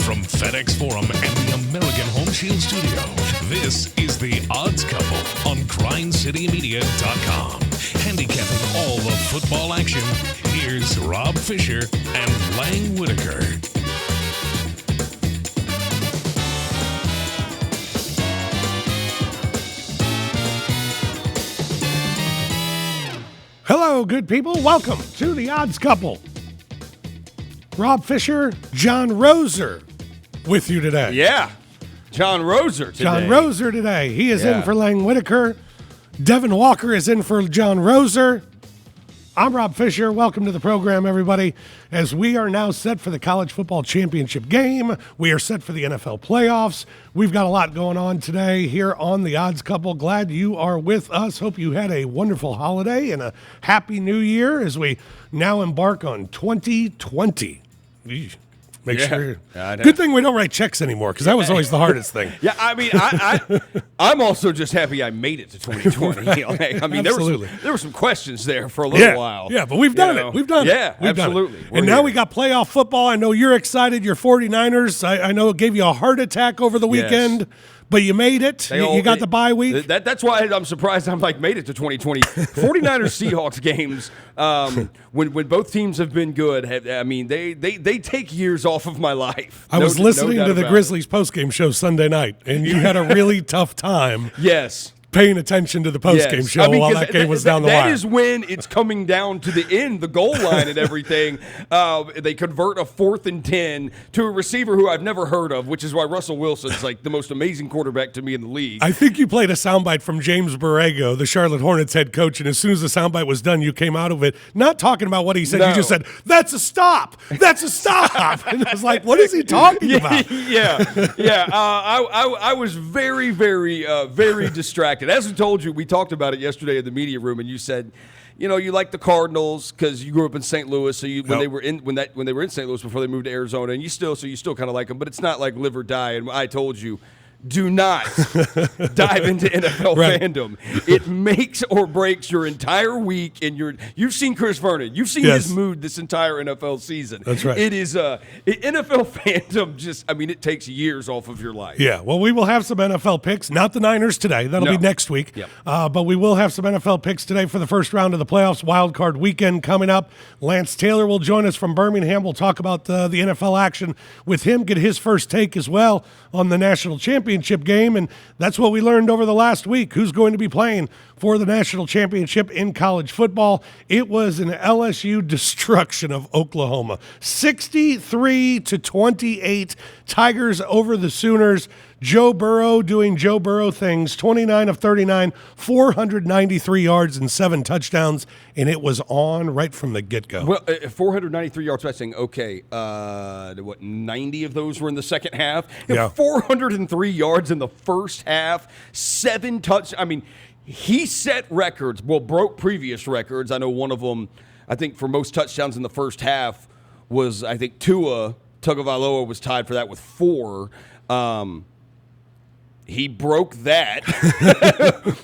From FedEx Forum and the American Home Shield Studio, this is The Odds Couple on GrindCityMedia.com. Handicapping all the football action, here's Rob Fisher and Lang Whitaker. Hello, good people. Welcome to The Odds Couple. Rob Fisher, John Roser with you today. Yeah, John Roser today. John Roser today. He is in for Lang Whitaker. Devin Walker is in for John Roser. I'm Rob Fisher. Welcome to the program, everybody. As we are now set for the college football championship game, we are set for the NFL playoffs. We've got a lot going on today here on The Odds Couple. Glad you are with us. Hope you had a wonderful holiday and a happy new year as we now embark on 2020. Make sure. Good thing we don't write checks anymore, because that was always the hardest thing. Yeah, I mean, I'm also just happy I made it to 2020. I mean, there were some questions there for a little while. Yeah, but we've done it. We've done it. Yeah, absolutely. And now we got playoff football. I know you're excited. Your 49ers, I know it gave you a heart attack over the weekend. Yes. But you made it. You got the bye week. That's why I'm surprised I'm made it to 2020. 49ers Seahawks games, when both teams have been good, they take years off of my life. I was listening to the Grizzlies postgame show Sunday night, and you had a really tough time. Yes. Paying attention to the postgame show while that game was down the wire. That is when it's coming down to the end, the goal line and everything. They convert a 4th and 10 to a receiver who I've never heard of, which is why Russell Wilson's like the most amazing quarterback to me in the league. I think you played a soundbite from James Borrego, the Charlotte Hornets head coach, and as soon as the soundbite was done, you came out of it not talking about what he said. No. You just said, "That's a stop. That's a stop." And I was like, what is he talking about? I was very, very, very distracted. As I told you, we talked about it yesterday in the media room, and you said, you like the Cardinals because you grew up in St. Louis. So when they were in St. Louis before they moved to Arizona, and you still kind of like them, but it's not like live or die. And I told you, do not dive into NFL fandom. It makes or breaks your entire week. And you've seen Chris Vernon. You've seen his mood this entire NFL season. That's right. It is NFL fandom. It takes years off of your life. Yeah. Well, we will have some NFL picks. Not the Niners today. That'll be next week. Yep. But we will have some NFL picks today for the first round of the playoffs. Wild card weekend coming up. Lance Taylor will join us from Birmingham. We'll talk about the NFL action with him. Get his first take as well on the national championship game, and that's what we learned over the last week. Who's going to be playing for the national championship in college football? It was an LSU destruction of Oklahoma. 63-28, Tigers over the Sooners. Joe Burrow doing Joe Burrow things, 29 of 39, 493 yards and 7 touchdowns, and it was on right from the get-go. Well, 493 yards passing, okay. 90 of those were in the second half? Yeah. 403 yards in the first half, 7 touchdowns. He set records, broke previous records. I know one of them, I think, for most touchdowns in the first half was, I think, Tua Tagovailoa was tied for that with 4. He broke that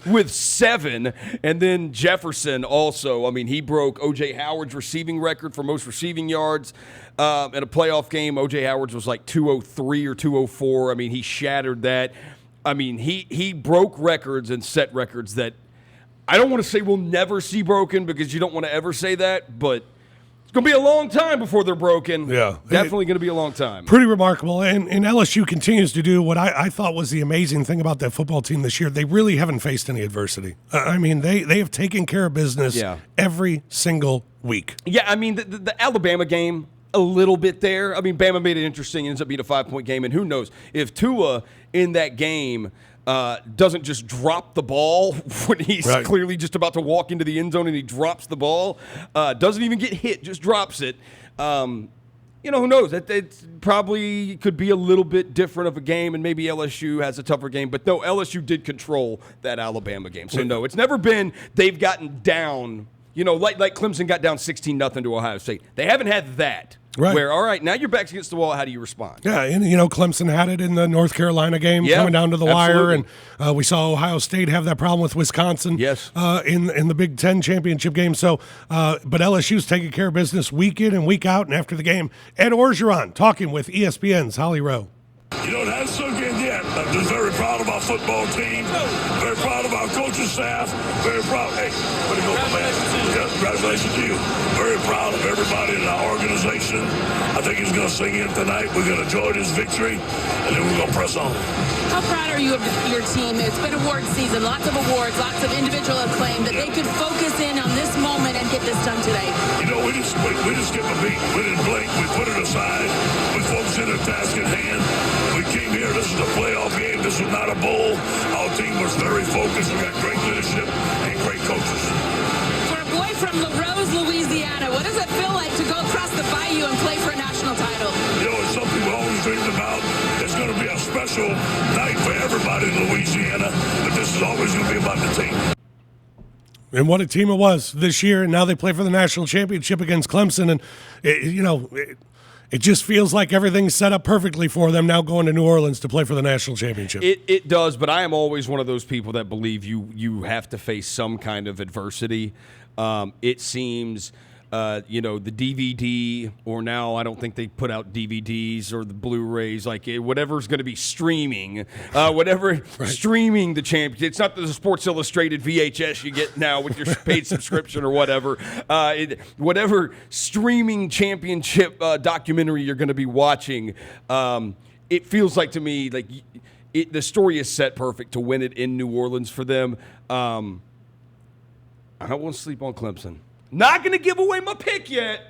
with 7, and then Jefferson also. He broke O.J. Howard's receiving record for most receiving yards in a playoff game. O.J. Howard's was like 203 or 204. He shattered that. He broke records and set records that I don't want to say we'll never see broken, because you don't want to ever say that, but it's going to be a long time before they're broken. Yeah. Definitely going to be a long time. Pretty remarkable. And LSU continues to do what I thought was the amazing thing about that football team this year. They really haven't faced any adversity. They have taken care of business every single week. Yeah, the Alabama game, a little bit there. Bama made it interesting. It ends up being a 5-point game, and who knows if Tua in that game doesn't just drop the ball when he's clearly just about to walk into the end zone, and he drops the ball, doesn't even get hit, just drops it. Who knows? It probably could be a little bit different of a game, and maybe LSU has a tougher game. But no, LSU did control that Alabama game. So no, it's never been they've gotten down. Like Clemson got down 16-0 to Ohio State. They haven't had that. Right. Where, all right, now your back's against the wall. How do you respond? Yeah, and, Clemson had it in the North Carolina game coming down to the wire, and we saw Ohio State have that problem with Wisconsin in the Big Ten championship game. So, but LSU's taking care of business week in and week out, and after the game, Ed Orgeron talking with ESPN's Holly Rowe. It hasn't sunk in yet. I'm just very proud of our football team. Very proud of our coaching staff. Very proud. Hey, way to go, my man. Yeah, congratulations to you. Very proud of everybody in our organization. I think it's going to sink in tonight. We're going to enjoy this victory, and then we're going to press on. How proud are you of your team? It's been award season, lots of awards, lots of individual acclaim, that they could focus in on this moment and get this done today. We just skipped a beat. We didn't blink. We put it aside. We focused in the task at hand. We came here. This is a playoff game. This is not a bowl. Our team was very focused. We got great leadership and great coaches. For a boy from LaRose, Louisiana, what does it feel like to go across the bayou and play for a national title? It's something we always dreamed about. It's going to be a special night for everybody in Louisiana, but this is always going to be about the team. And what a team it was this year, and now they play for the national championship against Clemson, and it just feels like everything's set up perfectly for them now going to New Orleans to play for the national championship. It does, but I am always one of those people that believe you have to face some kind of adversity. It seems, the DVD, or now I don't think they put out DVDs or the Blu-rays, like whatever's going to be streaming, streaming the championship. It's not the Sports Illustrated VHS you get now with your paid subscription or whatever. Whatever streaming championship documentary you're going to be watching, it feels like to me like the story is set perfect to win it in New Orleans for them. I won't sleep on Clemson. Not going to give away my pick yet,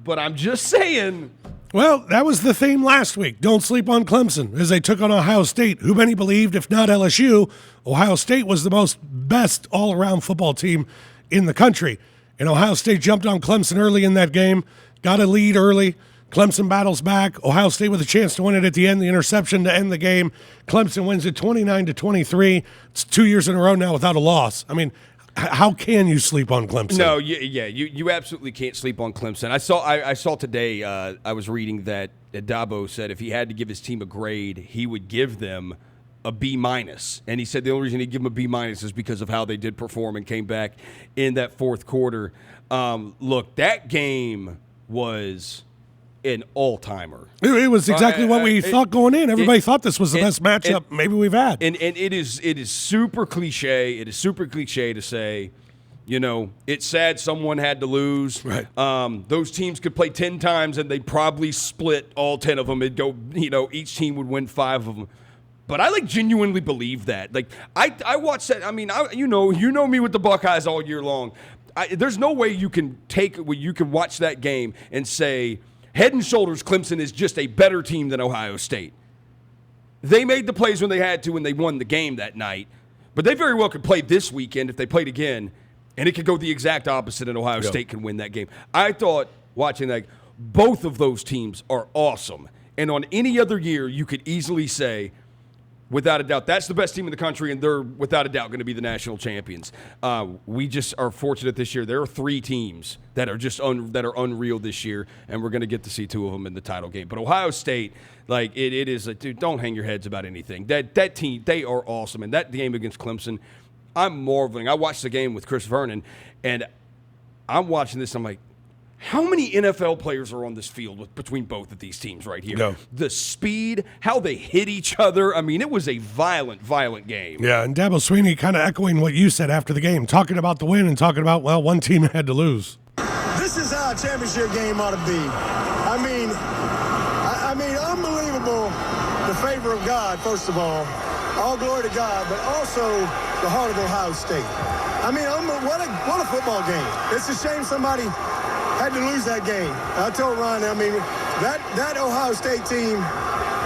but I'm just saying. Well, that was the theme last week. Don't sleep on Clemson as they took on Ohio State, who many believed, if not LSU, Ohio State was the best all-around football team in the country. And Ohio State jumped on Clemson early in that game, got a lead early. Clemson battles back. Ohio State with a chance to win it at the end, the interception to end the game. Clemson wins it 29-23. It's 2 years in a row now without a loss. I mean, how can you sleep on Clemson? No, you absolutely can't sleep on Clemson. I saw today, I was reading that Dabo said if he had to give his team a grade, he would give them a B-. And he said the only reason he'd give them a B- is because of how they did perform and came back in that fourth quarter. Look, that game was an all-timer. It was exactly what we thought going in. Everybody thought this was the best matchup maybe we've had. And it is super cliche. It is super cliche to say, it's sad someone had to lose. Right. Those teams could play 10 times and they'd probably split all 10 of them. It'd go, each team would win 5 of them. But I genuinely believe that. I watched that. I mean, you know me with the Buckeyes all year long. There's no way you can watch that game and say, head and shoulders, Clemson is just a better team than Ohio State. They made the plays when they had to, and they won the game that night. But they very well could play this weekend if they played again, and it could go the exact opposite, and Ohio State can win that game. I thought, watching that, both of those teams are awesome. And on any other year, you could easily say, without a doubt, that's the best team in the country, and they're, without a doubt, going to be the national champions. We just are fortunate this year. There are 3 teams that are just that are unreal this year, and we're going to get to see 2 of them in the title game. But Ohio State, it is dude, don't hang your heads about anything. That team, they are awesome. And that game against Clemson, I'm marveling. I watched the game with Chris Vernon, and I'm watching this. I'm like, how many NFL players are on this field between both of these teams right here? No. The speed, how they hit each other. I mean, it was a violent game. Yeah, and Dabo Swinney kind of echoing what you said after the game, talking about the win and talking about, well, one team had to lose. This is how a championship game ought to be. I mean, unbelievable, the favor of God, first of all glory to God, but also the heart of Ohio State. I mean, what a football game. It's a shame somebody had to lose that game. I told Ron, I mean, that Ohio State team,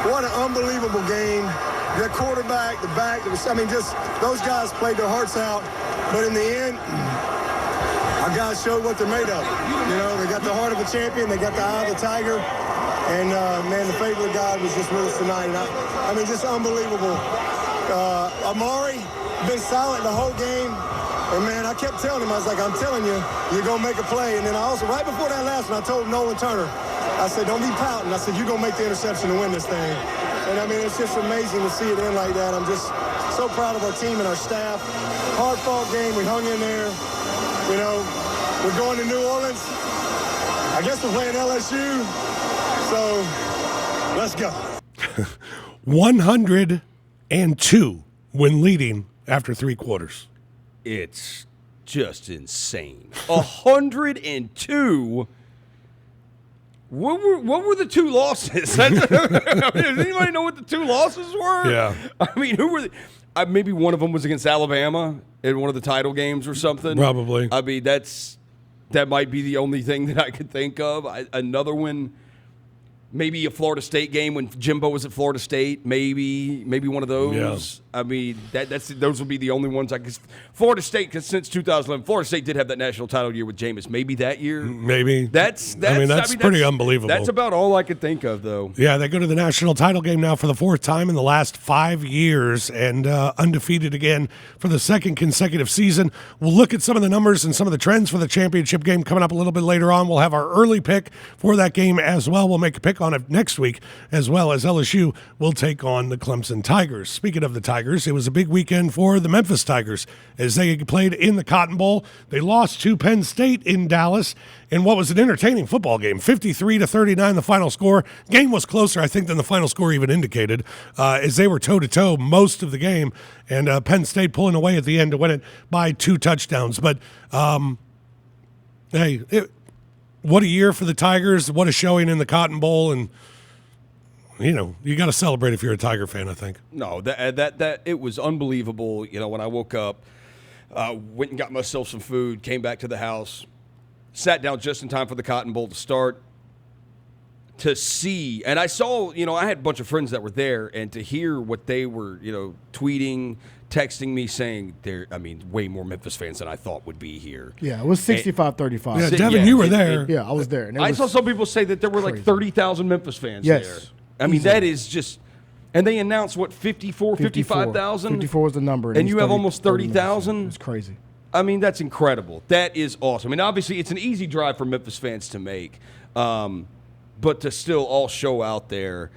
what an unbelievable game. The quarterback, the back, just those guys played their hearts out. But in the end, our guys showed what they're made of. They got the heart of a champion. They got the eye of the tiger. And, man, the favor of God was just with us tonight. And just unbelievable. Amari been silent the whole game. And, man, I kept telling him, I was like, I'm telling you, you're going to make a play. And then I also, right before that last one, I told Nolan Turner, I said, don't be pouting. I said, you're going to make the interception to win this thing. And, I mean, it's just amazing to see it end like that. I'm just so proud of our team and our staff. Hard-fought game. We hung in there. You know, we're going to New Orleans. I guess we're playing LSU. So, let's go. 102 when leading after 3 quarters. It's just insane. 102. What were the 2 losses? Does anybody know what the 2 losses were? Yeah. I mean, who were maybe one of them was against Alabama in one of the title games or something. Probably. I mean, that might be the only thing that I could think of. Another one, maybe a Florida State game when Jimbo was at Florida State. Maybe one of those. Yeah. I mean, those would be the only ones. Florida State, because since 2011, Florida State did have that national title year with Jameis. Maybe that year. Maybe. That's pretty unbelievable. That's about all I could think of, though. Yeah, they go to the national title game now for the 4th time in the last 5 years and undefeated again for the 2nd consecutive season. We'll look at some of the numbers and some of the trends for the championship game coming up a little bit later on. We'll have our early pick for that game as well. We'll make a pick on it next week, as well as LSU will take on the Clemson Tigers. Speaking of the Tigers, it was a big weekend for the Memphis Tigers as they played in the Cotton Bowl. They lost to Penn State in Dallas in what was an entertaining football game, 53-39 the final score. Game was closer, I think, than the final score even indicated, as they were toe-to-toe most of the game, and Penn State pulling away at the end to win it by 2 touchdowns. But, hey, what a year for the Tigers, what a showing in the Cotton Bowl, and you know, you got to celebrate if you're a Tiger fan, I think. No, that it was unbelievable. You know, when I woke up, went and got myself some food, came back to the house, sat down just in time for the Cotton Bowl to start, to see, and I saw, you know, I had a bunch of friends that were there, and to hear what they were, you know, tweeting, texting me saying way more Memphis fans than I thought would be here. Yeah, it was 65-35. Yeah, Devin, you were there. Yeah, I was there. And I saw some people say that there were like 30,000 Memphis fans there. I mean, that is just – and they announced, 55,000? 54 was the number. And you have almost 30,000? It's crazy. I mean, that's incredible. That is awesome. I mean, obviously, it's an easy drive for Memphis fans to make. But to still all show out there,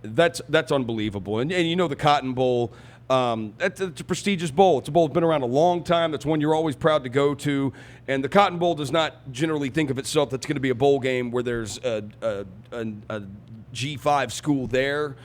that's unbelievable. And you know the Cotton Bowl, it's a prestigious bowl. It's a bowl that's been around a long time. That's one you're always proud to go to. And the Cotton Bowl does not generally think of itself that's going to be a bowl game where there's a G5 school there.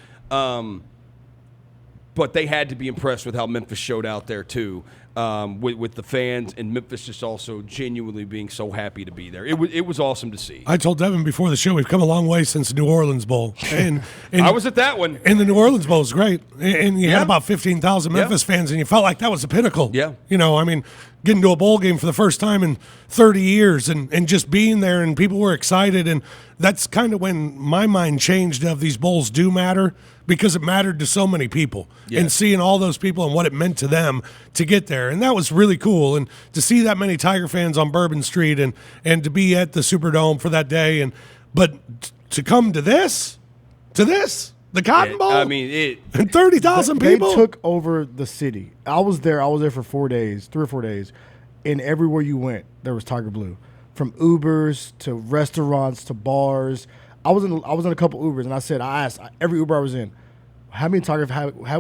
But they had to be impressed with how Memphis showed out there, too, with the fans, and Memphis just also genuinely being so happy to be there. It was awesome to see. I told Devin before the show, we've come a long way since the New Orleans Bowl. And I was at that one. And the New Orleans Bowl was great. And you had about 15,000 Memphis fans, and you felt like that was the pinnacle. Yeah. You know, I mean, getting to a bowl game for the first time in 30 years and just being there, and people were excited. And that's kind of when my mind changed of these bowls do matter, because it mattered to so many people. Yes. And seeing all those people and what it meant to them to get there. And that was really cool. And to see that many Tiger fans on Bourbon Street and to be at the Superdome for that day. But to come to this, the Cotton Bowl? I mean, and 30,000 people? They took over the city. I was there for 4 days, 3 or 4 days. And everywhere you went, there was Tiger Blue. From Ubers to restaurants to bars. I was in a couple Ubers, and I asked every Uber I was in, how many Tiger?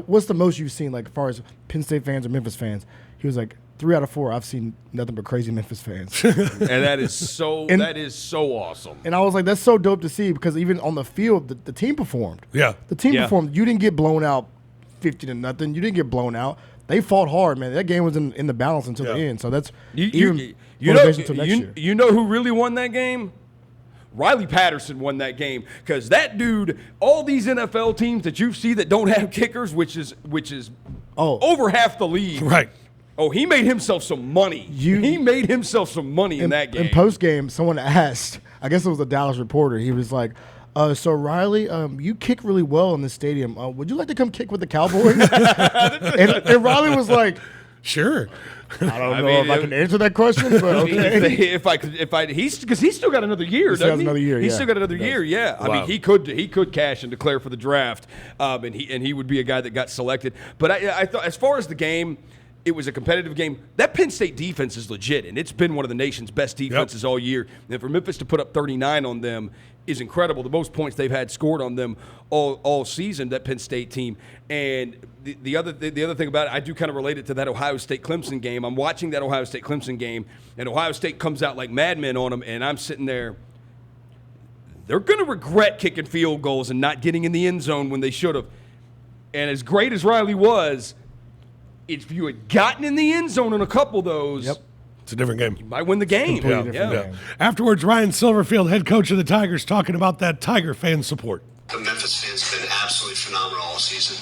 What's the most you've seen, like as far as Penn State fans or Memphis fans? He was like, 3 out of 4. I've seen nothing but crazy Memphis fans. And that is so awesome. And I was like, that's so dope to see, because even on the field, the team performed. Yeah, the team performed. You didn't get blown out 50-0. You didn't get blown out. They fought hard, man. That game was in the balance until the end. So that's you know who really won that game? Riley Patterson won that game, because that dude, all these NFL teams that you see that don't have kickers, which is over half the league. Right. Oh, he made himself some money. He made himself some money in that game. In post-game, someone asked, I guess it was a Dallas reporter, he was like, so Riley, you kick really well in the stadium. Would you like to come kick with the Cowboys? and Riley was like, sure. I don't know if I can answer that question, but okay. Because he's still got another year, doesn't he? Another year, He's still got another year, yeah. Wow. I mean, he could cash and declare for the draft, and he would be a guy that got selected. But I thought, as far as the game, It was a competitive game. That Penn State defense is legit, and it's been one of the nation's best defenses all year. And for Memphis to put up 39 on them is incredible. The most points they've had scored on them all season, that Penn State team. And the other thing about it, I do kind of relate it to that Ohio State-Clemson game. I'm watching that Ohio State-Clemson game, and Ohio State comes out like madmen on them, and I'm sitting there. They're going to regret kicking field goals and not getting in the end zone when they should have. And as great as Riley was, if you had gotten in the end zone on a couple of those, it's a different game. You might win the game. Game. Afterwards, Ryan Silverfield, head coach of the Tigers, talking about that Tiger fan support. The Memphis fans have been absolutely phenomenal all season.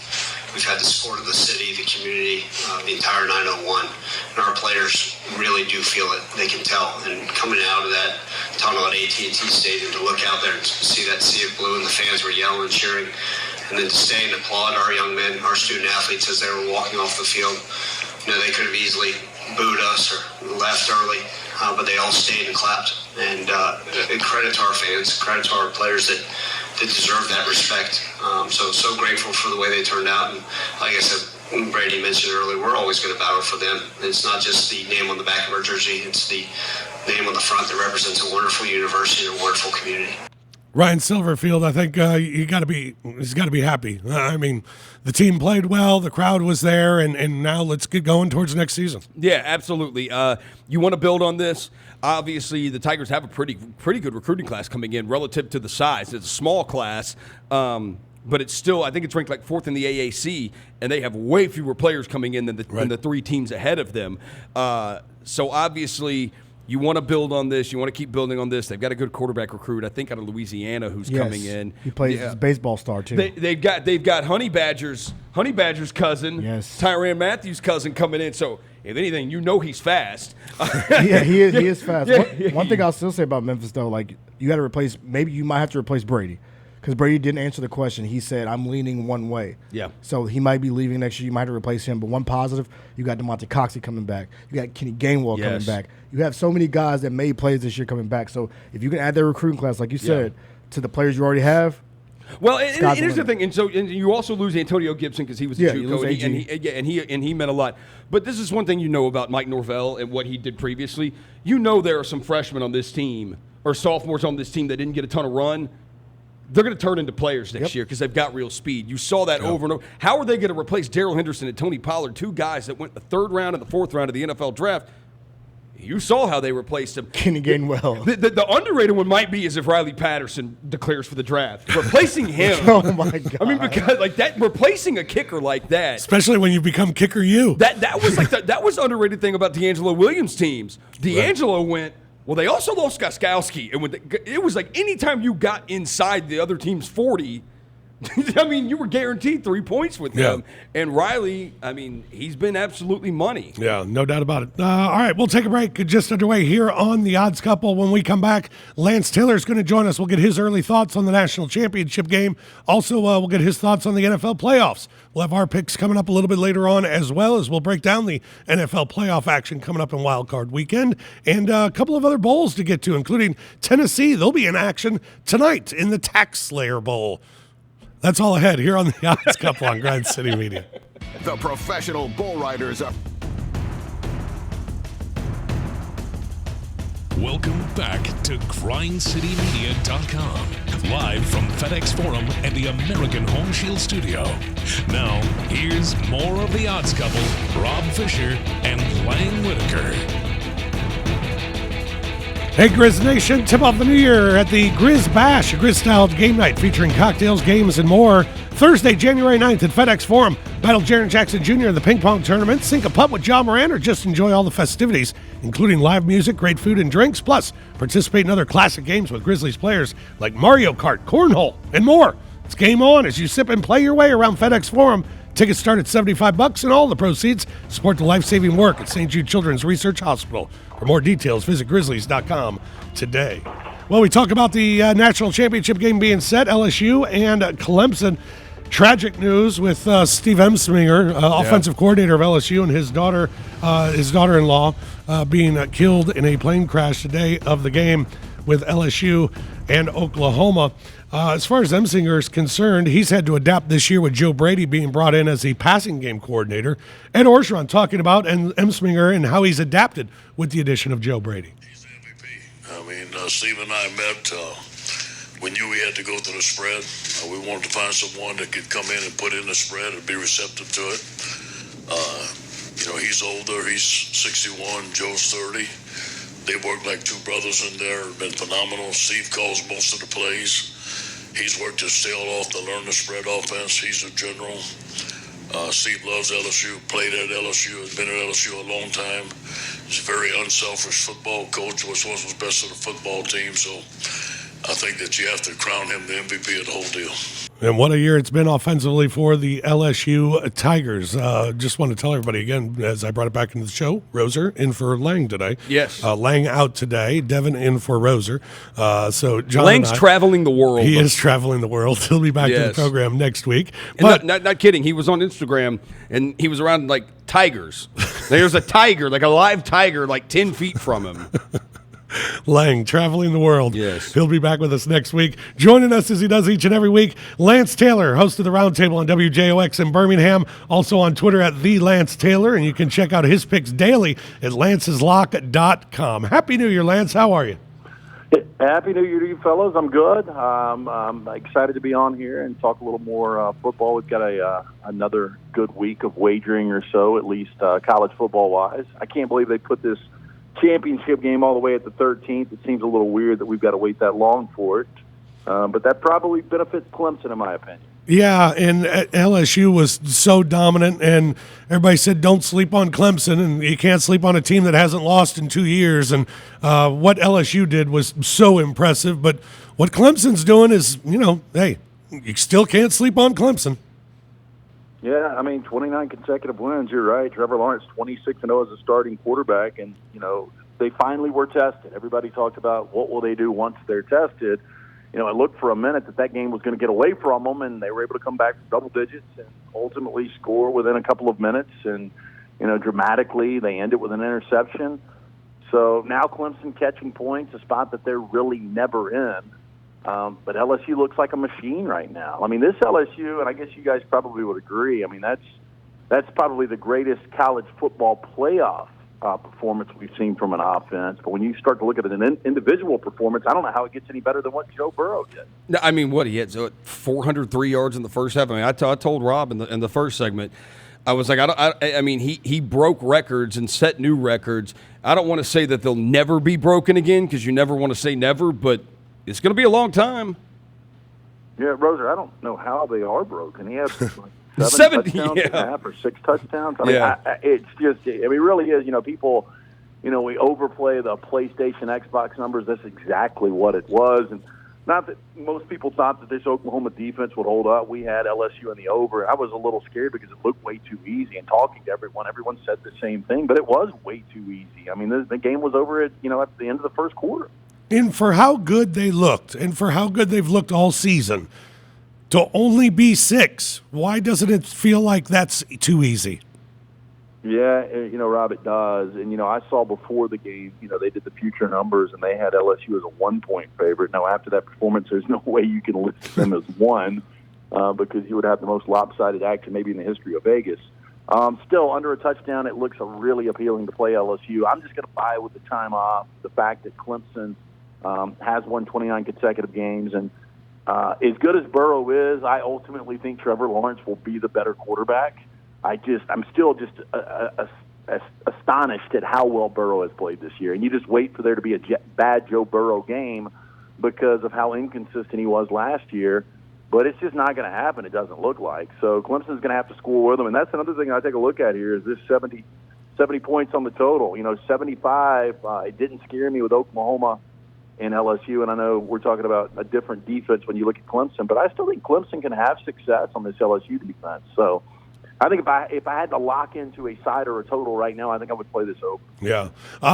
We've had the support of the city, the community, the entire 901, and our players really do feel it. They can tell. And coming out of that tunnel at AT&T Stadium to look out there and see that sea of blue and the fans were yelling and cheering, and then to stay and applaud our young men, our student athletes as they were walking off the field. You know, they could have easily booed us or left early, but they all stayed and clapped. And credit to our fans, credit to our players that deserve that respect. So grateful for the way they turned out. And like I said, Brady mentioned earlier, we're always going to battle for them. It's not just the name on the back of our jersey, it's the name on the front that represents a wonderful university and a wonderful community. Ryan Silverfield, I think he's got to be happy. I mean, the team played well, the crowd was there, and now let's get going towards next season. Yeah, absolutely. You want to build on this? Obviously, the Tigers have a pretty good recruiting class coming in relative to the size. It's a small class, but it's still, I think it's ranked like 4th in the AAC, and they have way fewer players coming in than the three teams ahead of them. So obviously, you want to build on this. You want to keep building on this. They've got a good quarterback recruit, I think, out of Louisiana, who's coming in. He plays as a baseball star too. They've got Honey Badger's cousin, Tyrann Matthews' cousin coming in. So if anything, you know he's fast. Yeah, he is fast. One thing I'll still say about Memphis though, like you got to replace. Maybe you might have to replace Brady. Because Brady didn't answer the question. He said, I'm leaning one way. Yeah. So he might be leaving next year. You might have to replace him. But one positive, you got DeMonte Coxey coming back. You got Kenny Gainwell coming back. You have so many guys that made plays this year coming back. So if you can add their recruiting class, like you said, to the players you already have. Well, and here's the thing. And you also lose Antonio Gibson because he was a JUCO, and he meant a lot. But this is one thing you know about Mike Norvell and what he did previously. You know there are some freshmen on this team or sophomores on this team that didn't get a ton of run. They're going to turn into players next year because they've got real speed. You saw that over and over. How are they going to replace Darrell Henderson and Tony Pollard, two guys that went the 3rd round and the 4th round of the NFL draft? You saw how they replaced him. Kenny Gainwell. The underrated one might be is if Riley Patterson declares for the draft. Replacing him. Oh, my God. I mean, because like that, replacing a kicker like that. Especially when you become kicker you. That was like that was the underrated thing about D'Angelo Williams' teams. D'Angelo went. Well, they also lost Gostkowski, and it was like anytime you got inside the other team's 40, I mean, you were guaranteed 3 points with him. And Riley, I mean, he's been absolutely money. Yeah, no doubt about it. All right, we'll take a break just underway here on The Odds Couple. When we come back, Lance Taylor's going to join us. We'll get his early thoughts on the national championship game. Also, we'll get his thoughts on the NFL playoffs. We'll have our picks coming up a little bit later on, as well as we'll break down the NFL playoff action coming up in Wild Card Weekend, and a couple of other bowls to get to, including Tennessee. They'll be in action tonight in the Tax Slayer Bowl. That's all ahead here on The Odds Couple on Grind City Media. The professional bull riders are... Welcome back to GrindCityMedia.com, live from FedEx Forum and the American Home Shield Studio. Now, here's more of The Odds Couple, Rob Fisher and Lang Whitaker. Hey, Grizz Nation, tip off the new year at the Grizz Bash, a Grizz-styled game night featuring cocktails, games, and more. Thursday, January 9th at FedEx Forum. Battle Jaron Jackson Jr. in the ping pong tournament, sink a putt with John Moran, or just enjoy all the festivities, including live music, great food, and drinks. Plus, participate in other classic games with Grizzlies players like Mario Kart, Cornhole, and more. It's game on as you sip and play your way around FedEx Forum. Tickets start at $75, and all the proceeds support the life-saving work at St. Jude Children's Research Hospital. For more details, visit Grizzlies.com today. Well, we talk about the national championship game being set, LSU and Clemson. Tragic news with Steve Emsminger, offensive coordinator of LSU, and his daughter-in-law being killed in a plane crash the day of the game. with LSU and Oklahoma. As far as Emsinger is concerned, he's had to adapt this year with Joe Brady being brought in as the passing game coordinator. Ed Orgeron talking about Emsinger and how he's adapted with the addition of Joe Brady. He's the MVP. I mean, Steve and I met when we had to go through the spread. We wanted to find someone that could come in and put in the spread and be receptive to it. He's older. He's 61. Joe's 30. They work like two brothers in there. Been phenomenal. Steve calls most of the plays. He's worked his tail off to learn the spread offense. He's a general. Steve loves LSU, played at LSU, has been at LSU a long time. He's a very unselfish football coach, which was best of the football team. So I think that you have to crown him the MVP of the whole deal. And what a year it's been offensively for the LSU Tigers. Just want to tell everybody again, as I brought it back into the show, Roser in for Lang today. Yes. Lang out today. Devin in for Roser. So John Lang's traveling the world. He is traveling the world. He'll be back to the program next week. But not kidding. He was on Instagram, and he was around, like, tigers. There's a tiger, like a live tiger, like 10 feet from him. Lang, traveling the world. Yes. He'll be back with us next week. Joining us as he does each and every week, Lance Taylor, host of the Roundtable on WJOX in Birmingham, also on Twitter at @TheLanceTaylor, and you can check out his picks daily at lanceslock.com. Happy New Year, Lance. How are you? Happy New Year to you fellas. I'm good. I'm excited to be on here and talk a little more football. We've got another good week of wagering or so, at least college football-wise. I can't believe they put this championship game all the way at the 13th. It seems a little weird that we've got to wait that long for it. But that probably benefits Clemson, in my opinion. Yeah, and LSU was so dominant, and everybody said don't sleep on Clemson, and you can't sleep on a team that hasn't lost in 2 years. And what LSU did was so impressive. But what Clemson's doing is, hey, you still can't sleep on Clemson. Yeah, I mean, 29 consecutive wins. You're right. Trevor Lawrence, 26-0 as a starting quarterback, and they finally were tested. Everybody talked about what will they do once they're tested. It looked for a minute that game was going to get away from them, and they were able to come back from double digits and ultimately score within a couple of minutes. And dramatically, they end it with an interception. So now Clemson catching points, a spot that they're really never in. But LSU looks like a machine right now. I mean, this LSU, and I guess you guys probably would agree, I mean, that's probably the greatest college football playoff performance we've seen from an offense. But when you start to look at an individual performance, I don't know how it gets any better than what Joe Burrow did. No, I mean, he had 403 yards in the first half. I mean, I told Rob in the first segment, I was like, I mean, he broke records and set new records. I don't want to say that they'll never be broken again because you never want to say never, but it's going to be a long time. Yeah, Roser, I don't know how they are broken. He has like 7 touchdowns and a half or 6 touchdowns. I mean, it's just, it really is, people, we overplay the PlayStation, Xbox numbers. That's exactly what it was. And not that most people thought that this Oklahoma defense would hold up. We had LSU in the over. I was a little scared because it looked way too easy. And talking to everyone said the same thing, but it was way too easy. I mean, the game was over at the end of the first quarter. And for how good they looked, and for how good they've looked all season, to only be 6, why doesn't it feel like that's too easy? Yeah, Rob, it does. And, I saw before the game, they did the future numbers, and they had LSU as a 1-point favorite. Now, after that performance, there's no way you can list them as 1 because you would have the most lopsided action maybe in the history of Vegas. Still, under a touchdown, it looks really appealing to play LSU. I'm just going to buy with the time off the fact that Clemson has won 29 consecutive games. And as good as Burrow is, I ultimately think Trevor Lawrence will be the better quarterback. I'm still just astonished at how well Burrow has played this year. And you just wait for there to be a bad Joe Burrow game because of how inconsistent he was last year. But it's just not going to happen, it doesn't look like. So Clemson's going to have to score with them. And that's another thing I take a look at here is this 70 points on the total. 75, it didn't scare me with Oklahoma and LSU. And I know we're talking about a different defense when you look at Clemson, but I still think Clemson can have success on this LSU defense. So I think if I had to lock into a side or a total right now, I think I would play this over. Yeah.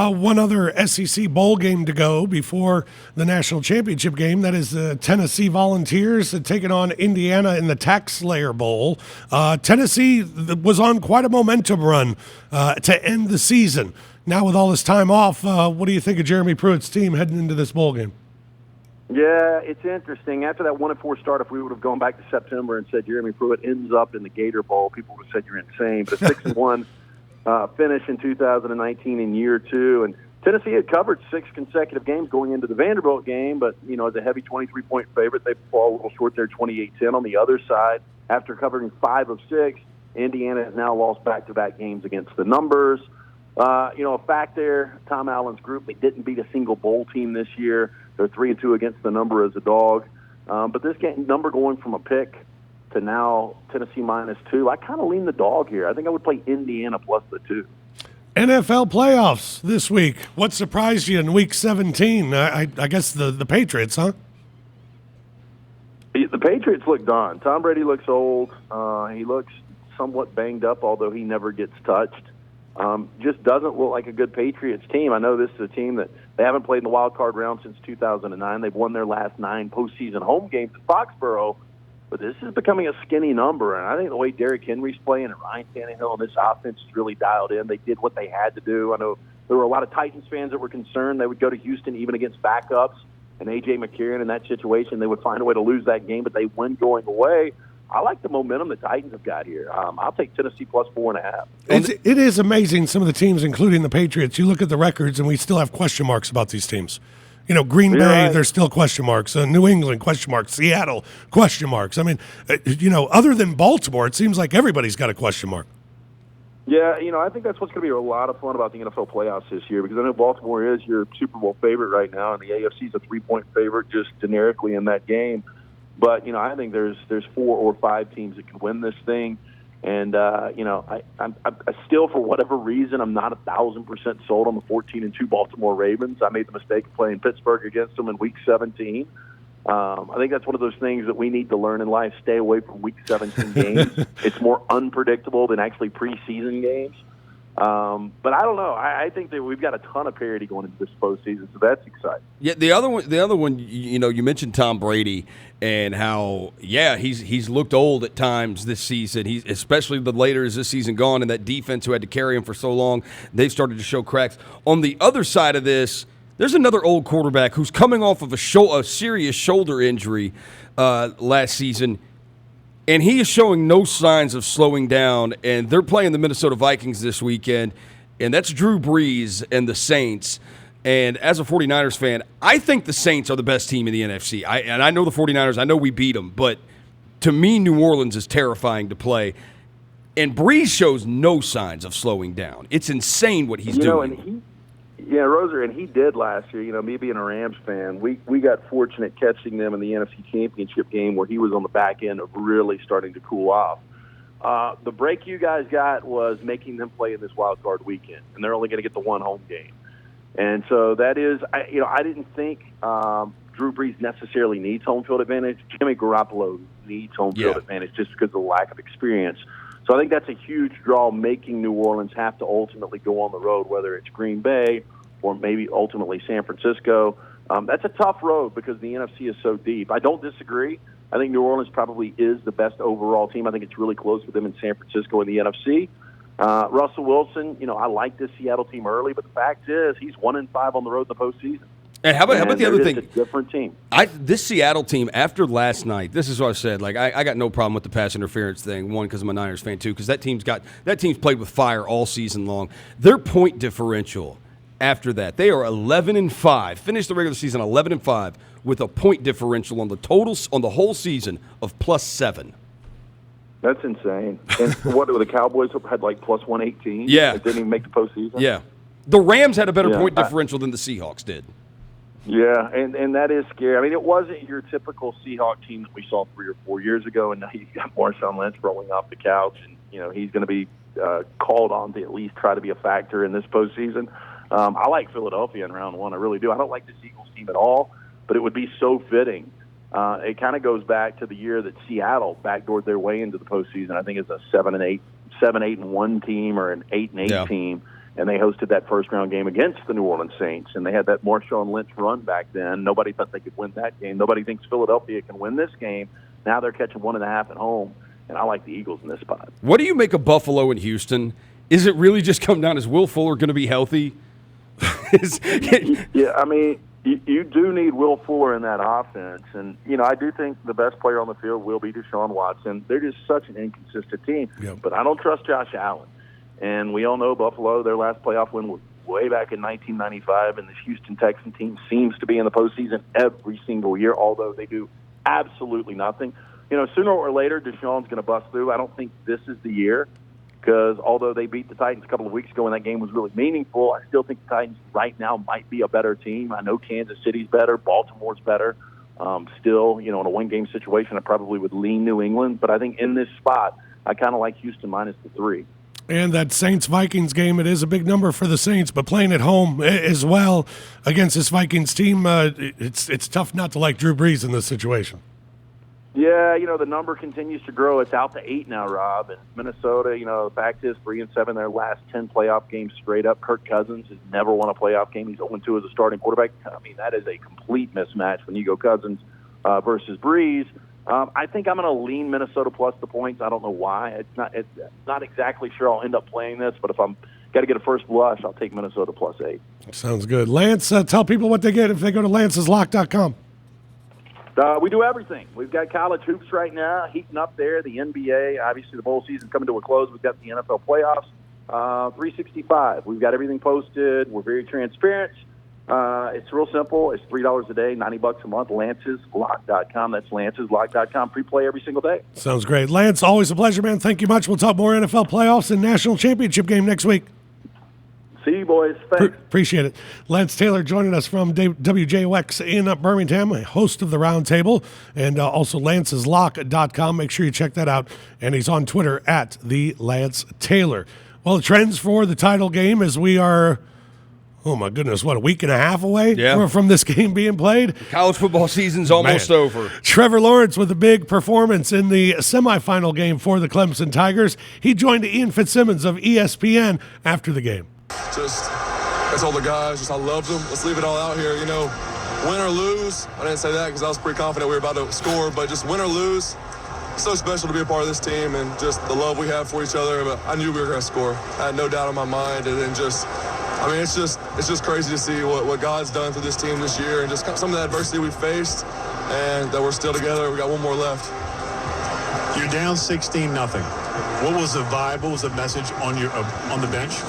One other SEC bowl game to go before the national championship game. That is the Tennessee Volunteers taking on Indiana in the Tax Slayer Bowl. Tennessee was on quite a momentum run to end the season. Now with all this time off, what do you think of Jeremy Pruitt's team heading into this bowl game? Yeah, it's interesting. After that 1-4 start, if we would have gone back to September and said Jeremy Pruitt ends up in the Gator Bowl, people would have said you're insane. But a 6-1 finish in 2019 in year 2, and Tennessee had covered 6 consecutive games going into the Vanderbilt game, but, as a heavy 23-point favorite, they fall a little short there, 28-10. On the other side, after covering 5 of 6, Indiana has now lost back-to-back games against the numbers. A fact there, Tom Allen's group, they didn't beat a single bowl team this year. They're 3-2 against the number as a dog. But this number going from a pick to now Tennessee -2, I kind of lean the dog here. I think I would play Indiana plus the 2. NFL playoffs this week. What surprised you in Week 17? I guess the Patriots, huh? The Patriots look done. Tom Brady looks old. He looks somewhat banged up, although he never gets touched. Just doesn't look like a good Patriots team. I know this is a team that they haven't played in the wild card round since 2009. They've won their last 9 postseason home games at Foxborough, but this is becoming a skinny number. And I think the way Derrick Henry's playing and Ryan Tannehill and this offense is really dialed in. They did what they had to do. I know there were a lot of Titans fans that were concerned they would go to Houston even against backups. And A.J. McCarron in that situation, they would find a way to lose that game, but they win going away. I like the momentum the Titans have got here. I'll take Tennessee plus 4.5. It is amazing, some of the teams, including the Patriots. You look at the records, and we still have question marks about these teams. Green Bay, right. There's still question marks. New England, question marks. Seattle, question marks. I mean, other than Baltimore, it seems like everybody's got a question mark. Yeah, I think that's what's going to be a lot of fun about the NFL playoffs this year, because I know Baltimore is your Super Bowl favorite right now, and the AFC is a 3-point favorite just generically in that game. But, I think there's 4 or 5 teams that can win this thing. And, I still, for whatever reason, I'm not 1,000% sold on the 14-2 Baltimore Ravens. I made the mistake of playing Pittsburgh against them in Week 17. I think that's one of those things that we need to learn in life. Stay away from Week 17 games. It's more unpredictable than actually preseason games. But I don't know. I think that we've got a ton of parity going into this postseason, so that's exciting. Yeah, the other one, you mentioned Tom Brady and how, he's looked old at times this season. He's especially the later as this season gone, and that defense who had to carry him for so long, they've started to show cracks. On the other side of this, there's another old quarterback who's coming off of a serious shoulder injury last season. And he is showing no signs of slowing down, and they're playing the Minnesota Vikings this weekend, and that's Drew Brees and the Saints. And as a 49ers fan, I think the Saints are the best team in the NFC. I know the 49ers. I know we beat them, but to me, New Orleans is terrifying to play. And Brees shows no signs of slowing down. It's insane what he's doing. Roser, and he did last year. Me being a Rams fan, we got fortunate catching them in the NFC Championship game where he was on the back end of really starting to cool off. The break you guys got was making them play in this wild card weekend, and they're only going to get the one home game. And so that is, I didn't think Drew Brees necessarily needs home field advantage. Jimmy Garoppolo needs home field advantage just because of the lack of experience. So I think that's a huge draw, making New Orleans have to ultimately go on the road, whether it's Green Bay or maybe ultimately San Francisco. That's a tough road because the NFC is so deep. I don't disagree. I think New Orleans probably is the best overall team. I think it's really close with them in San Francisco in the NFC. Russell Wilson, I like this Seattle team early, but the fact is he's 1-5 on the road in the postseason. And how about the other thing? It's a different team. This Seattle team, after last night, this is what I said. I got no problem with the pass interference thing. One, because I'm a Niners fan. Two, because that team's played with fire all season long. Their point differential after that, they are 11-5. Finished the regular season 11-5 with a point differential on the whole season of +7. That's insane. And what the Cowboys had plus 118? Yeah, they didn't even make the postseason. Yeah, the Rams had a better point differential than the Seahawks did. Yeah, and that is scary. I mean, it wasn't your typical Seahawk team that we saw 3 or 4 years ago, and now you've got Marshawn Lynch rolling off the couch, and he's going to be called on to at least try to be a factor in this postseason. I like Philadelphia in round 1. I really do. I don't like this Eagles team at all, but it would be so fitting. It kind of goes back to the year that Seattle backdoored their way into the postseason. I think it's a 7-8-1 team or an 8-8 team. And they hosted that first-round game against the New Orleans Saints, and they had that Marshawn Lynch run back then. Nobody thought they could win that game. Nobody thinks Philadelphia can win this game. Now they're catching 1.5 at home, and I like the Eagles in this spot. What do you make of Buffalo and Houston? Is it really just come down? Is Will Fuller going to be healthy? Yeah, I mean, you do need Will Fuller in that offense. And, I do think the best player on the field will be Deshaun Watson. They're just such an inconsistent team. Yep. But I don't trust Josh Allen. And we all know Buffalo, their last playoff win was way back in 1995, and this Houston Texan team seems to be in the postseason every single year, although they do absolutely nothing. Sooner or later, Deshaun's going to bust through. I don't think this is the year. Because although they beat the Titans a couple of weeks ago and that game was really meaningful, I still think the Titans right now might be a better team. I know Kansas City's better, Baltimore's better. Still, in a one-game situation, I probably would lean New England. But I think in this spot, I kind of like Houston minus the 3. And that Saints-Vikings game, it is a big number for the Saints, but playing at home as well against this Vikings team, it's tough not to like Drew Brees in this situation. Yeah, the number continues to grow. It's out to 8 now, Rob. And Minnesota, back to his 3-7 their last 10 playoff games straight up. Kirk Cousins has never won a playoff game. He's 0-2 as a starting quarterback. I mean, that is a complete mismatch when you go Cousins versus Breeze. I think I'm going to lean Minnesota plus the points. I don't know why. It's not exactly sure I'll end up playing this, but if I'm got to get a first blush, I'll take Minnesota plus 8. Sounds good. Lance, tell people what they get if they go to lanceslock.com. We do everything. We've got college hoops right now heating up there. The NBA, obviously the bowl season coming to a close. We've got the NFL playoffs. 365. We've got everything posted. We're very transparent. It's real simple. It's $3 a day, $90 a month. LancesLock.com. That's LancesLock.com. Pre-play every single day. Sounds great. Lance, always a pleasure, man. Thank you much. We'll talk more NFL playoffs and national championship game next week. See you, boys. Thanks. Appreciate it. Lance Taylor joining us from WJOX in Birmingham, host of the Roundtable, and also LancesLock.com. Make sure you check that out. And he's on Twitter at the Lance Taylor. Well, the trends for the title game as we are, oh my goodness, a week and a half away from this game being played? College football season's almost over. Trevor Lawrence with a big performance in the semifinal game for the Clemson Tigers. He joined Ian Fitzsimmons of ESPN after the game. I told the guys, I loved them. Let's leave it all out here, win or lose. I didn't say that because I was pretty confident we were about to score, but just win or lose, it's so special to be a part of this team and just the love we have for each other. But I knew we were going to score. I had no doubt in my mind, and then it's just crazy to see what God's done through this team this year and just some of the adversity we faced and that we're still together. We got one more left. You're down 16-0. What was the vibe? What was the message on the bench?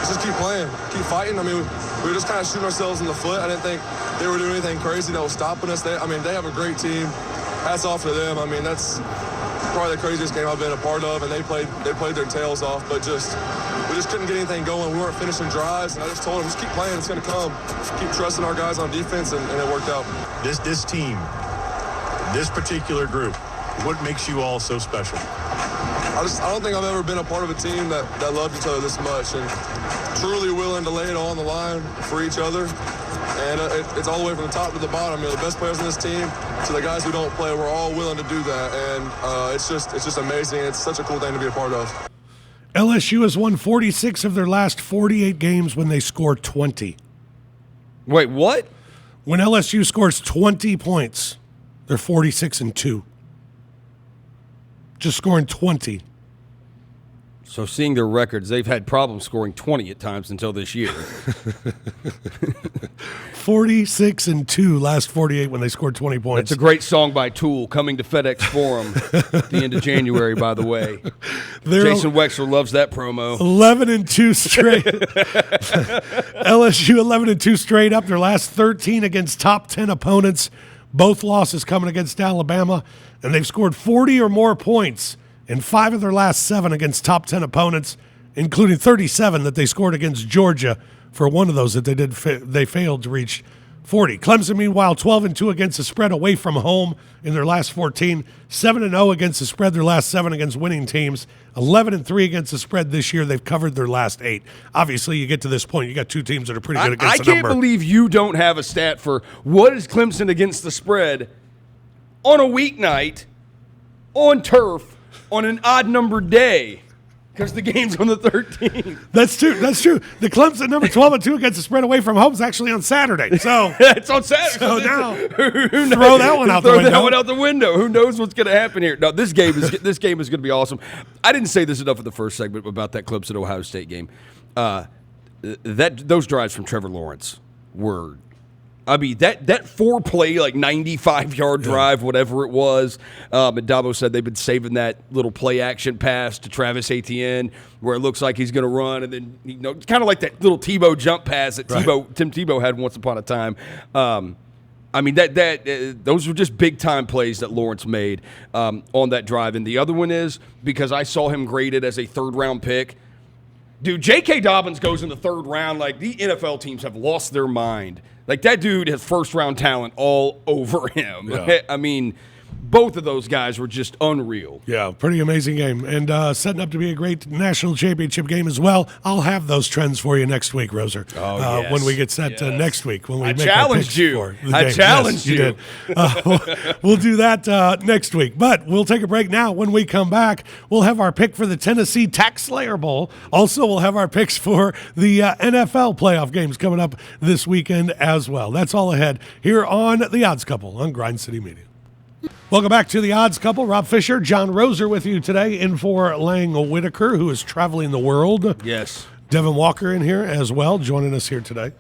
Just keep playing, keep fighting. I mean, we were just kind of shooting ourselves in the foot. I didn't think they were doing anything crazy that was stopping us. They have a great team. Hats off to them. I mean, that's probably the craziest game I've been a part of, and they played their tails off. But we just couldn't get anything going. We weren't finishing drives, and I just told them, just keep playing. It's going to come. Keep trusting our guys on defense, and it worked out. This team, this particular group, what makes you all so special? I don't think I've ever been a part of a team that loved each other this much and truly willing to lay it all on the line for each other. And it's all the way from the top to the bottom. The best players in this team to the guys who don't play, we're all willing to do that. And it's just amazing. It's such a cool thing to be a part of. LSU has won 46 of their last 48 games when they score 20. Wait, what? When LSU scores 20 points, they're 46-2. Just scoring 20. So seeing their records, they've had problems scoring 20 at times until this year. 46-2 last 48 when they scored 20 points. That's a great song by Tool, coming to FedEx Forum at the end of January, by the way. Jason Wexler loves that promo. 11-2 straight. LSU 11-2 straight up. Their last 13 against top 10 opponents. Both losses coming against Alabama. And they've scored 40 or more points in 5 of their last 7 against top 10 opponents, including 37 that they scored against Georgia. For one of those that they failed to reach 40. Clemson, meanwhile, 12-2 against the spread away from home in their last 14. 7-0 against the spread their last 7 against winning teams. 11-3 against the spread this year. They've covered their last 8. Obviously, you get to this point, you got 2 teams that are pretty good against the number. I can't believe you don't have a stat for what is Clemson against the spread on a weeknight on turf on an odd-numbered day. Because the game's on the 13th. That's true. The Clemson number 12 and 2 against the spread away from home is actually on Saturday. So it's on Saturday. So now throw that one out the window. Throw that one out the window. Who knows what's going to happen here? No, this game is going to be awesome. I didn't say this enough in the first segment about that Clemson Ohio State game. Those drives from Trevor Lawrence were. I mean, that 4-play, 95-yard drive, whatever it was, and Dabo said they've been saving that little play-action pass to Travis Etienne where it looks like he's going to run, and then, kind of like that little Tebow jump pass that Tim Tebow had once upon a time. I mean, those were just big-time plays that Lawrence made on that drive. And the other one is because I saw him graded as a third-round pick. Dude, J.K. Dobbins goes in the third round. The NFL teams have lost their mind. That dude has first-round talent all over him. Yeah. I mean, both of those guys were just unreal. Yeah, pretty amazing game. And setting up to be a great national championship game as well. I'll have those trends for you next week, Roser. Oh, yes. When we get set next week. When we make challenged you. I challenged you. Did. We'll do that next week. But we'll take a break now. When we come back, we'll have our pick for the Tennessee Tax Slayer Bowl. Also, we'll have our picks for the NFL playoff games coming up this weekend as well. That's all ahead here on The Odds Couple on Grind City Media. Welcome back to The Odds Couple. Rob Fisher, John Roser with you today, in for Lang Whitaker, who is traveling the world. Yes. Devin Walker in here as well, joining us here today.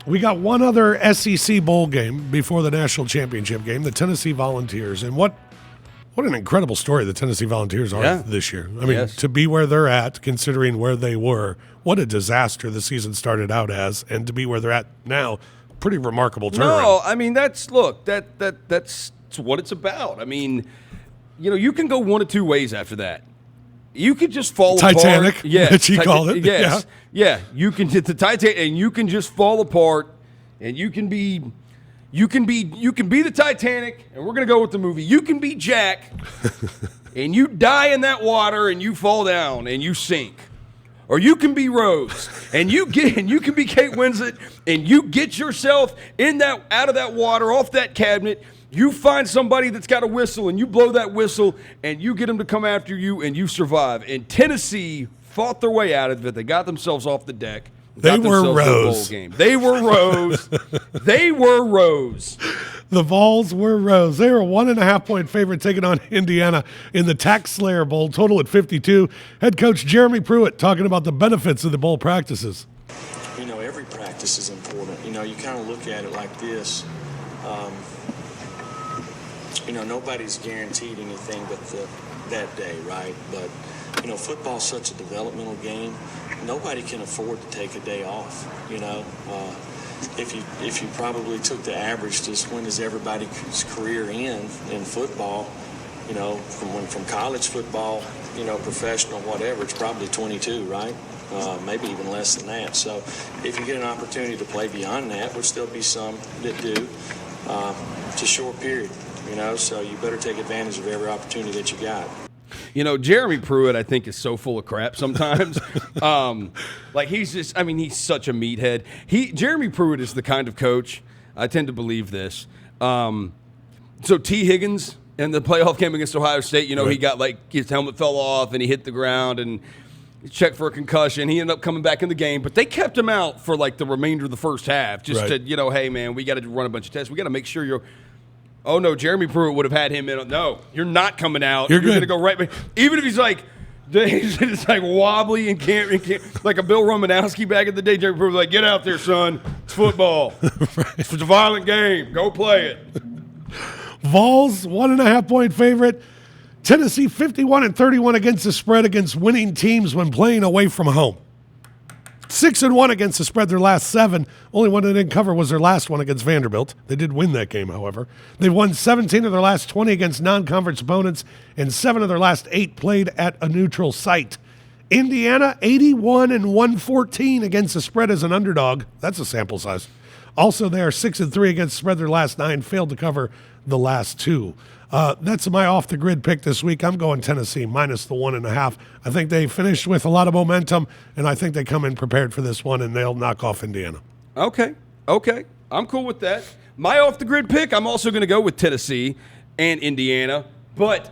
We got one other SEC bowl game before the national championship game, the Tennessee Volunteers. And what an incredible story the Tennessee Volunteers are this year. I mean, to be where they're at, considering where they were, what a disaster the season started out as, and to be where they're at now, pretty remarkable turnaround. No, I mean, that's what it's about. I mean, you can go one of two ways after that. You could just fall Titanic, apart. Yes, that she called it. Yes. Yeah. You can hit the Titanic, and you can just fall apart, and you can be the Titanic, and we're gonna go with the movie. You can be Jack, and you die in that water, and you fall down, and you sink. Or you can be Rose, and you can be Kate Winslet, and you get yourself out of that water, off that cabinet. You find somebody that's got a whistle, and you blow that whistle, and you get them to come after you, and you survive. And Tennessee fought their way out of it. They got themselves off the deck. They were Rose. They were Rose. They were Rose. The Vols were Rose. They were a 1.5-point favorite taking on Indiana in the Tax Slayer Bowl, total at 52. Head coach Jeremy Pruitt talking about the benefits of the bowl practices. Every practice is important. You kind of look at it like this. Nobody's guaranteed anything but that day, right? But, football's such a developmental game. Nobody can afford to take a day off, If you probably took the average, just when does everybody's career end in football, from college football, professional, whatever, it's probably 22, right? Maybe even less than that. So if you get an opportunity to play beyond that, which there'll be some that do, it's a short period, so you better take advantage of every opportunity that you got. Jeremy Pruitt, I think, is so full of crap sometimes. He's such a meathead. Jeremy Pruitt is the kind of coach, I tend to believe this. So T. Higgins in the playoff game against Ohio State, right. He got his helmet fell off and he hit the ground and checked for a concussion. He ended up coming back in the game, but they kept him out for the remainder of the first half just to, hey, man, we got to run a bunch of tests. We got to make sure you're. Oh, no, Jeremy Pruitt would have had him in. No, you're not coming out. You're going to go right back. Even if he's it's wobbly and can't, like a Bill Romanowski back in the day, Jeremy Pruitt was get out there, son. It's football. Right. It's a violent game. Go play it. Vols, 1.5-point favorite. Tennessee, 51-31 against the spread against winning teams when playing away from home. 6-1 against the spread their last 7. Only one they didn't cover was their last one against Vanderbilt. They did win that game, however. They've won 17 of their last 20 against non-conference opponents and 7 of their last 8 played at a neutral site. Indiana, 81-114 against the spread as an underdog. That's a sample size. Also, they are 6-3 against the spread their last 9, failed to cover the last 2. That's my off-the-grid pick this week. I'm going Tennessee minus the 1.5. I think they finished with a lot of momentum, and I think they come in prepared for this one, and they'll knock off Indiana. Okay. I'm cool with that. My off-the-grid pick, I'm also going to go with Tennessee and Indiana, but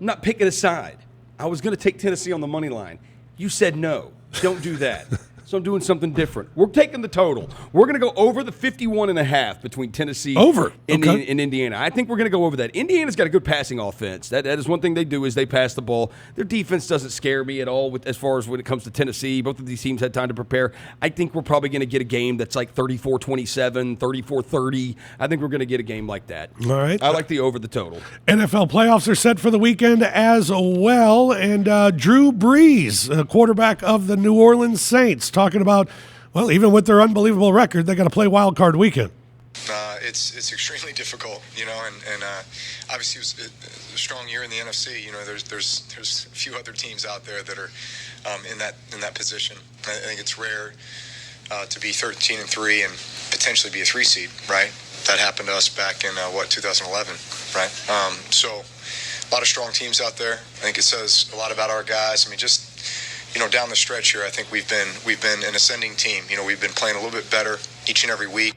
I'm not picking a side. I was going to take Tennessee on the money line. You said no. Don't do that. So I'm doing something different. We're taking the total. We're going to go over the 51.5 between Tennessee and Indiana. I think we're going to go over that. Indiana's got a good passing offense. That is one thing they do is they pass the ball. Their defense doesn't scare me at all as far as when it comes to Tennessee. Both of these teams had time to prepare. I think we're probably going to get a game that's like 34-27, 34-30. I think we're going to get a game like that. All right. I like the over the total. NFL playoffs are set for the weekend as well. And Drew Brees, quarterback of the New Orleans Saints, talking about, well, even with their unbelievable record, they got to play wild card weekend. It's extremely difficult, and obviously it was a strong year in the NFC. There's a few other teams out there that are in that position. I think it's rare to be 13-3 and potentially be a 3 seed, right? That happened to us back in 2011, right? So a lot of strong teams out there. I think it says a lot about our guys. I mean, just down the stretch here, I think we've been an ascending team. We've been playing a little bit better each and every week.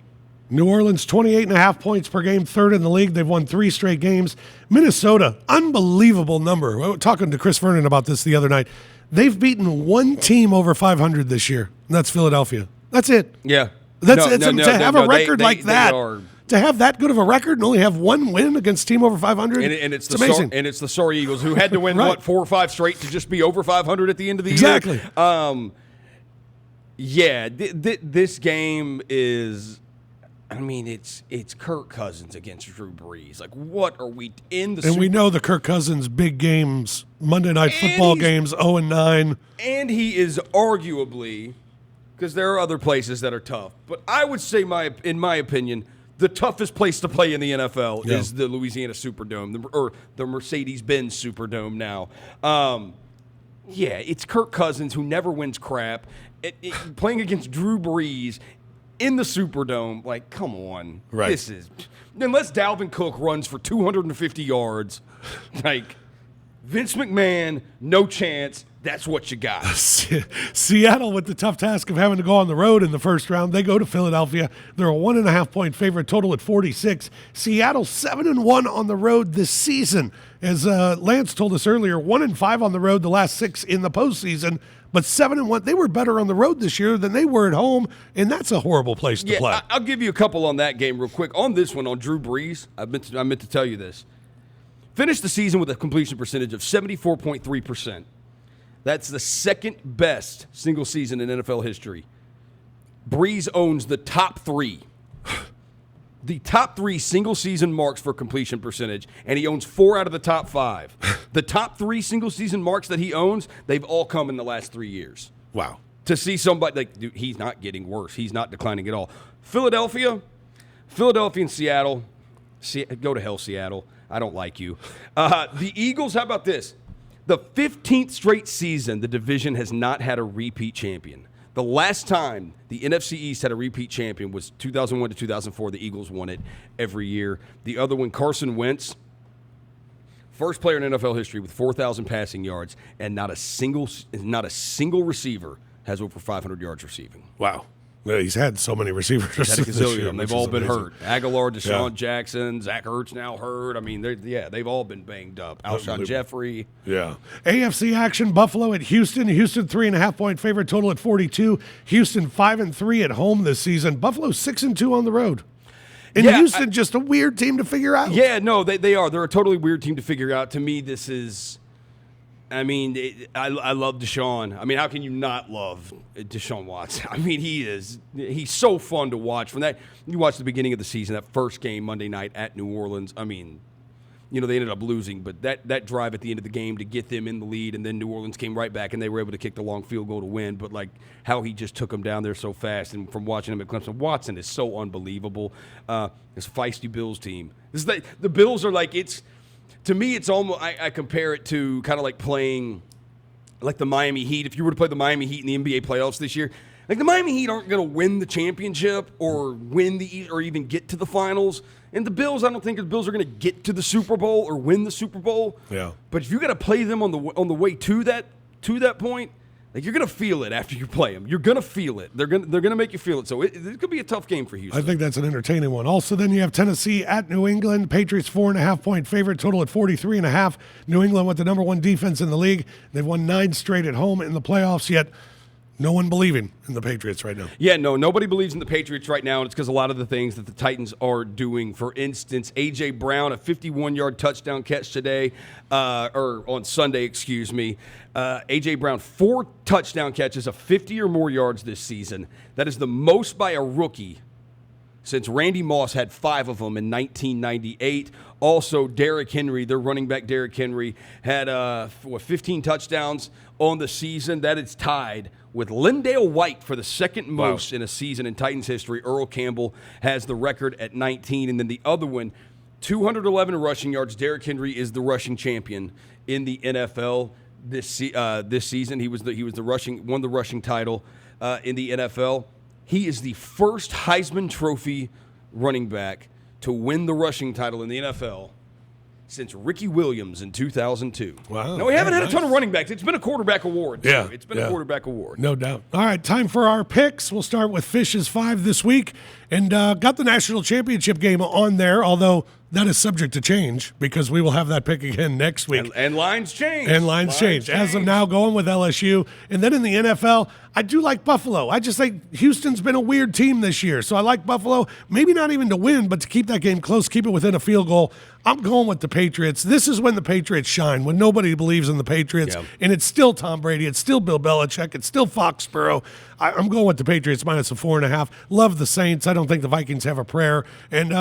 New Orleans, 28.5 points per game, third in the league. They've won 3 straight games. Minnesota, unbelievable number. We were talking to Chris Vernon about this the other night. They've beaten one team over 500 this year, and that's Philadelphia. That's it. Yeah. To have a record like that. To have that good of a record and only have one win against a team over 500, and it's amazing. And it's the sorry Eagles who had to win, right. 4 or 5 straight to just be over 500 at the end of the year. Exactly. This game is, it's Kirk Cousins against Drew Brees. Like, what are we in the And we know the Kirk Cousins big games, Monday Night Football games, 0-9. And he is arguably, because there are other places that are tough, but I would say, in my opinion, the toughest place to play in the NFL is the Louisiana Superdome, or the Mercedes-Benz Superdome now. It's Kirk Cousins, who never wins crap, playing against Drew Brees in the Superdome. Like, come on. Right. This is – unless Dalvin Cook runs for 250 yards, like, Vince McMahon, no chance. That's what you got. Seattle with the tough task of having to go on the road in the first round. They go to Philadelphia. They're a 1.5-point favorite, total at 46. Seattle 7-1 on the road this season. As Lance told us earlier, 1-5 on the road the last 6 in the postseason, but 7-1. They were better on the road this year than they were at home, and that's a horrible place to play. I'll give you a couple on that game real quick. On this one, on Drew Brees, I meant to tell you this. Finished the season with a completion percentage of 74.3%. That's the second best single season in NFL history. Brees owns the top 3. The top 3 single season marks for completion percentage, and he owns 4 out of the top 5. The top 3 single season marks that he owns, they've all come in the last 3 years. Wow. To see somebody, dude, he's not getting worse. He's not declining at all. Philadelphia and Seattle. Go to hell, Seattle. I don't like you. The Eagles, how about this? The 15th straight season, the division has not had a repeat champion. The last time the NFC East had a repeat champion was 2001 to 2004. The Eagles won it every year. The other one, Carson Wentz, first player in NFL history with 4,000 passing yards, and not a single receiver has over 500 yards receiving. Wow. Well, he's had so many receivers. He's had a gazillion. They've all been amazing. hurt. Aguilar, Deshaun Jackson, Zach Ertz now hurt. I mean, they've all been banged up. Alshon Jeffrey. Yeah. AFC action, Buffalo at Houston. Houston 3.5-point favorite, total at 42. Houston 5-3 at home this season. Buffalo 6-2 on the road. And Houston, just a weird team to figure out. Yeah, no, they are. They're a totally weird team to figure out. To me, this is... I love Deshaun. I mean, how can you not love Deshaun Watson? I mean, he's so fun to watch. From that, you watch the beginning of the season, that first game Monday night at New Orleans. I mean, they ended up losing, but that drive at the end of the game to get them in the lead, and then New Orleans came right back, and they were able to kick the long field goal to win. But, like, how he just took them down there so fast, and from watching him at Clemson, Watson is so unbelievable. This feisty Bills team. The Bills are like, it's... To me, it's almost, I compare it to kind of like playing like the Miami Heat. If you were to play the Miami Heat in the NBA playoffs this year, like the Miami Heat aren't going to win the championship or or even get to the finals. And the Bills, I don't think the Bills are going to get to the Super Bowl or win the Super Bowl. Yeah. But if you got to play them on the way to that point, Like, you're going to feel it after you play them. You're going to feel it. They're going to make you feel it. So it could be a tough game for Houston. I think that's an entertaining one. Also, then you have Tennessee at New England. Patriots 4.5-point favorite, total at 43.5. New England with the number one defense in the league. They've won 9 straight at home in the playoffs, yet no one believing in the Patriots right now. Yeah, no, nobody believes in the Patriots right now, and it's because a lot of the things that the Titans are doing. For instance, A.J. Brown, a 51-yard touchdown catch today, or on Sunday, excuse me. A.J. Brown, 4 touchdown catches of 50 or more yards this season. That is the most by a rookie since Randy Moss had 5 of them in 1998. Also, Derrick Henry, their running back Derrick Henry, had 15 touchdowns on the season. That is tied with Lindale White for the second most in a season in Titans history. Earl Campbell has the record at 19. And then the other one, 211 rushing yards. Derrick Henry is the rushing champion in the NFL this season. He won the rushing title in the NFL. He is the first Heisman Trophy running back to win the rushing title in the NFL since Ricky Williams in 2002. Wow. No, we haven't had a ton of running backs. It's been a quarterback award. Yeah. It's been a quarterback award. No doubt. All right, time for our picks. We'll start with Fish's 5 this week. And got the national championship game on there, although that is subject to change because we will have that pick again next week. And lines change. And lines change. As of now, going with LSU. And then in the NFL, I do like Buffalo. I just think Houston's been a weird team this year. So I like Buffalo, maybe not even to win, but to keep that game close, keep it within a field goal. I'm going with the Patriots. This is when the Patriots shine, when nobody believes in the Patriots. Yep. And it's still Tom Brady. It's still Bill Belichick. It's still Foxborough. I'm going with the Patriots minus a 4.5. Love the Saints. I don't think the Vikings have a prayer. And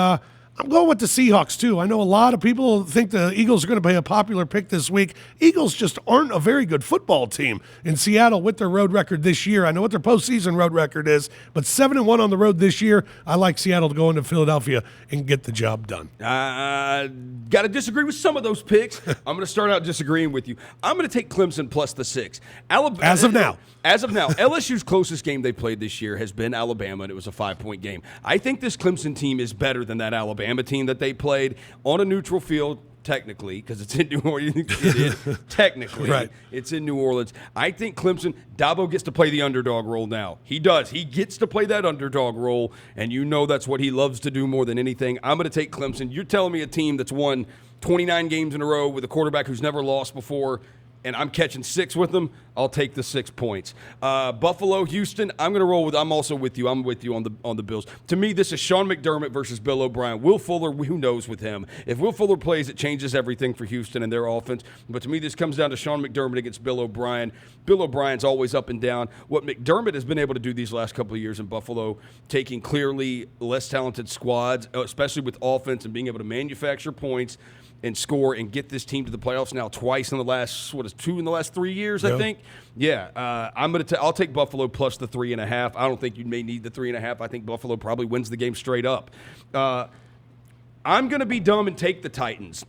I'm going with the Seahawks, too. I know a lot of people think the Eagles are going to be a popular pick this week. Eagles just aren't a very good football team. In Seattle, with their road record this year, I know what their postseason road record is, but 7-1 on the road this year. I like Seattle to go into Philadelphia and get the job done. Got to disagree with some of those picks. I'm going to start out disagreeing with you. I'm going to take Clemson plus the 6. As of now, LSU's closest game they played this year has been Alabama, and it was a 5-point game. I think this Clemson team is better than that Alabama team that they played on a neutral field, technically, because it's in New Orleans. Technically, right. It's in New Orleans. I think Clemson, Dabo gets to play the underdog role now. He does. He gets to play that underdog role, and you know that's what he loves to do more than anything. I'm going to take Clemson. You're telling me a team that's won 29 games in a row with a quarterback who's never lost before, and I'm catching 6 with them, I'll take the 6 points. Buffalo, Houston, I'm also with you. I'm with you on the Bills. To me, this is Sean McDermott versus Bill O'Brien. Will Fuller, who knows with him? If Will Fuller plays, it changes everything for Houston and their offense. But to me, this comes down to Sean McDermott against Bill O'Brien. Bill O'Brien's always up and down. What McDermott has been able to do these last couple of years in Buffalo, taking clearly less talented squads, especially with offense, and being able to manufacture points and score and get this team to the playoffs now twice in the last, 2 in the last 3 years, Yep. I think. Yeah, I'll take Buffalo plus the 3.5. I don't think you may need the 3.5. I think Buffalo probably wins the game straight up. I'm going to be dumb and take the Titans.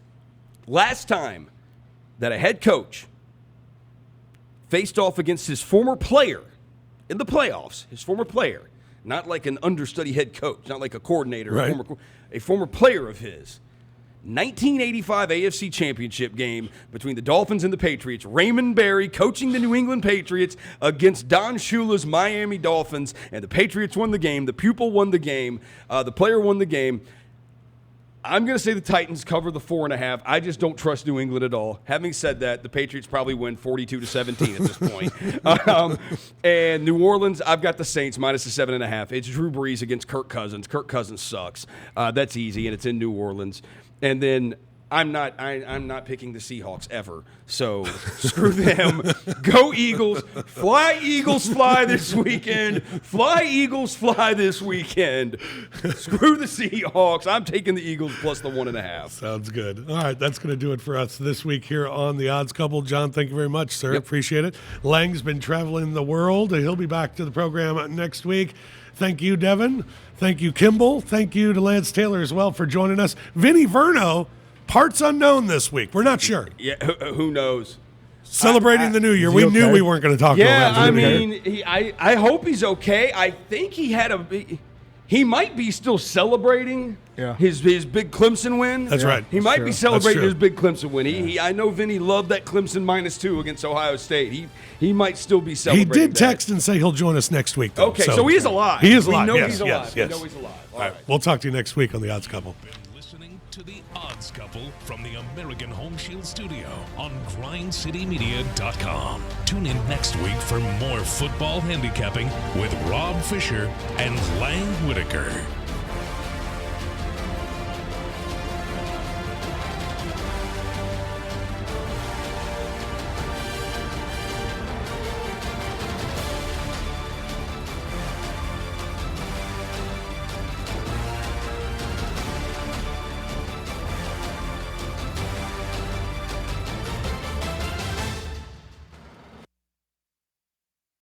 Last time that a head coach faced off against his former player in the playoffs, not like an understudy head coach, not like a coordinator, right. a former player of his. 1985 AFC Championship game between the Dolphins and the Patriots. Raymond Berry coaching the New England Patriots against Don Shula's Miami Dolphins, and the Patriots won the game. The pupil won the game. The player won the game. I'm going to say the Titans cover the 4.5. I just don't trust New England at all. Having said that, the Patriots probably win 42-17 at this point. And New Orleans, I've got the Saints minus the 7.5. It's Drew Brees against Kirk Cousins. Kirk Cousins sucks. That's easy, and it's in New Orleans. And then I'm not picking the Seahawks ever. So screw them. Go Eagles. Fly Eagles fly this weekend. Fly Eagles fly this weekend. Screw the Seahawks. I'm taking the Eagles plus the 1.5. Sounds good. All right, that's going to do it for us this week here on The Odds Couple. John, thank you very much, sir. Yep. Appreciate it. Lang's been traveling the world. He'll be back to the program next week. Thank you, Devin. Thank you, Kimball. Thank you to Lance Taylor as well for joining us. Vinny Verno, parts unknown this week. We're not sure. Yeah, who knows? Celebrating the new year. We knew we weren't going to talk about that. that. Yeah, I mean, I hope he's okay. I think he had He might be still celebrating his big Clemson win. That's right. He might be celebrating his big Clemson win. I know Vinny loved that Clemson -2 against Ohio State. He might still be celebrating. He did text and say he'll join us next week, though. Okay, so he is alive. He is alive. We know Yes, he's alive. yes, yes. We know he's alive. All right. We'll talk to you next week on The Odds Couple. Listening to The Odds Couple from the American Home Shield Studio on GrindCityMedia.com. Tune in next week for more football handicapping with Rob Fisher and Lang Whitaker.